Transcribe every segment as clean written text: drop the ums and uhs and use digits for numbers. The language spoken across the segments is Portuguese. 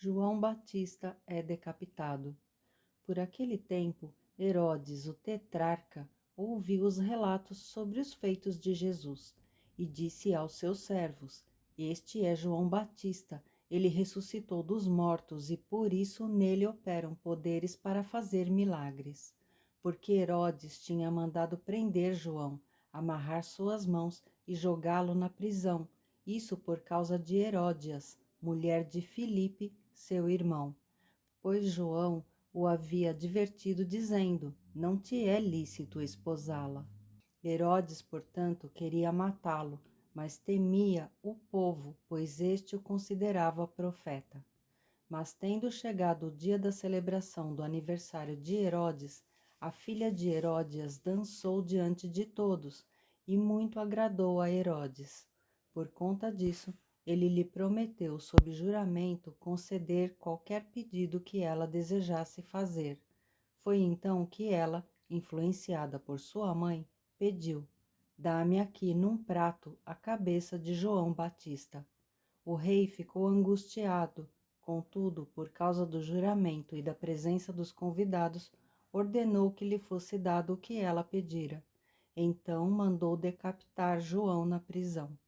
João Batista é decapitado. Por aquele tempo, Herodes, o tetrarca, ouviu os relatos sobre os feitos de Jesus e disse aos seus servos: Este é João Batista, ele ressuscitou dos mortos e por isso nele operam poderes para fazer milagres. Porque Herodes tinha mandado prender João, amarrar suas mãos e jogá-lo na prisão, isso por causa de Heródias, mulher de Filipe, seu irmão. Pois João o havia advertido, dizendo: Não te é lícito esposá-la. Herodes, portanto, queria matá-lo, mas temia o povo, pois este o considerava profeta. Mas tendo chegado o dia da celebração do aniversário de Herodes, a filha de Heródias dançou diante de todos, e muito agradou a Herodes. Por conta disso, ele lhe prometeu, sob juramento, conceder qualquer pedido que ela desejasse fazer. Foi então que ela, influenciada por sua mãe, pediu: Dá-me aqui num prato a cabeça de João Batista. O rei ficou angustiado, contudo, por causa do juramento e da presença dos convidados, ordenou que lhe fosse dado o que ela pedira. Então mandou decapitar João na prisão.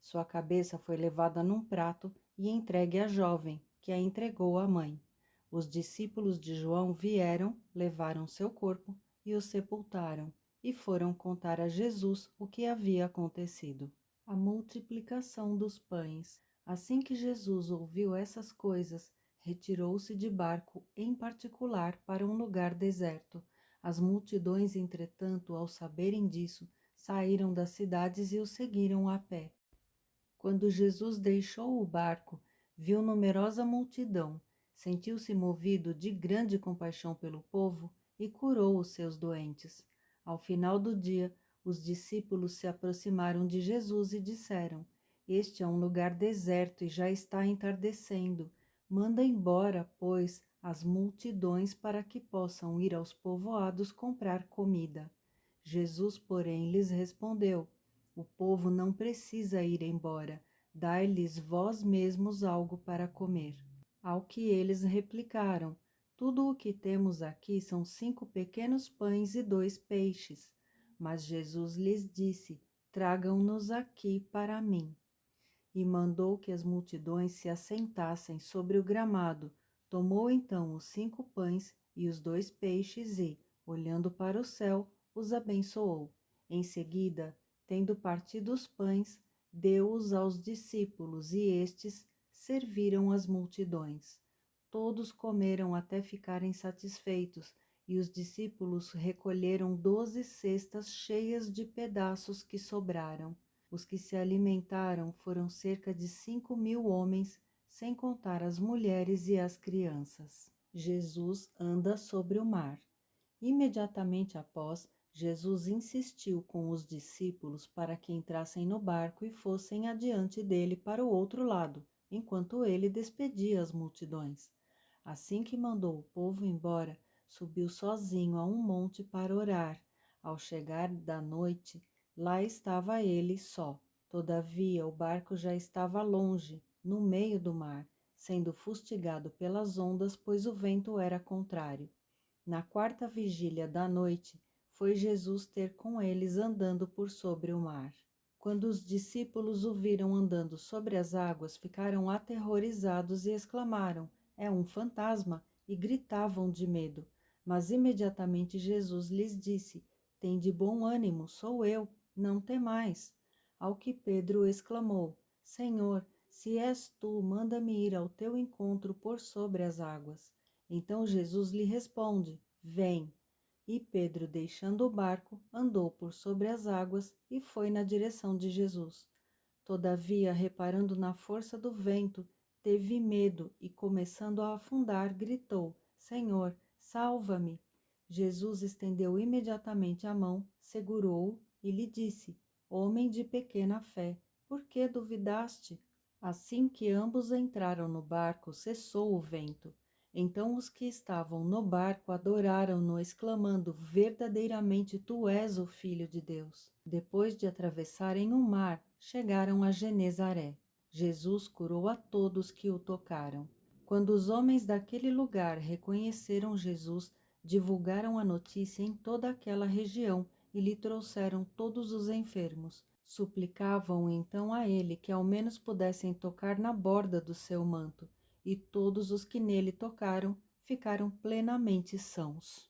Sua cabeça foi levada num prato e entregue à jovem, que a entregou à mãe. Os discípulos de João vieram, levaram seu corpo e o sepultaram, e foram contar a Jesus o que havia acontecido. A multiplicação dos pães. Assim que Jesus ouviu essas coisas, retirou-se de barco, em particular, para um lugar deserto. As multidões, entretanto, ao saberem disso, saíram das cidades e o seguiram a pé. Quando Jesus deixou o barco, viu numerosa multidão, sentiu-se movido de grande compaixão pelo povo e curou os seus doentes. Ao final do dia, os discípulos se aproximaram de Jesus e disseram: Este é um lugar deserto e já está entardecendo. Manda embora, pois, as multidões para que possam ir aos povoados comprar comida. Jesus, porém, lhes respondeu: O povo não precisa ir embora, dai-lhes vós mesmos algo para comer. Ao que eles replicaram: Tudo o que temos aqui são 5 pequenos pães e 2 peixes. Mas Jesus lhes disse: Tragam-nos aqui para mim. E mandou que as multidões se assentassem sobre o gramado. Tomou então os 5 pães e os 2 peixes e, olhando para o céu, os abençoou. Em seguida, tendo partido os pães, deu-os aos discípulos e estes serviram as multidões. Todos comeram até ficarem satisfeitos, e os discípulos recolheram 12 cestas cheias de pedaços que sobraram. Os que se alimentaram foram cerca de 5.000 homens, sem contar as mulheres e as crianças. Jesus anda sobre o mar. Imediatamente após, Jesus insistiu com os discípulos para que entrassem no barco e fossem adiante dele para o outro lado, enquanto ele despedia as multidões. Assim que mandou o povo embora, subiu sozinho a um monte para orar. Ao chegar da noite, lá estava ele só. Todavia, o barco já estava longe, no meio do mar, sendo fustigado pelas ondas, pois o vento era contrário. Na 4ª vigília da noite, foi Jesus ter com eles andando por sobre o mar. Quando os discípulos o viram andando sobre as águas, ficaram aterrorizados e exclamaram: É um fantasma! E gritavam de medo. Mas imediatamente Jesus lhes disse: Tende bom ânimo, sou eu, não temais. Ao que Pedro exclamou: Senhor, se és tu, manda-me ir ao teu encontro por sobre as águas. Então Jesus lhe responde: Vem. E Pedro, deixando o barco, andou por sobre as águas e foi na direção de Jesus. Todavia, reparando na força do vento, teve medo e, começando a afundar, gritou: Senhor, salva-me! Jesus estendeu imediatamente a mão, segurou-o e lhe disse: Homem de pequena fé, por que duvidaste? Assim que ambos entraram no barco, cessou o vento. Então os que estavam no barco adoraram-no, exclamando: Verdadeiramente tu és o Filho de Deus. Depois de atravessarem o mar, chegaram a Genezaré. Jesus curou a todos que o tocaram. Quando os homens daquele lugar reconheceram Jesus, divulgaram a notícia em toda aquela região e lhe trouxeram todos os enfermos. Suplicavam então a ele que ao menos pudessem tocar na borda do seu manto, e todos os que nele tocaram ficaram plenamente sãos.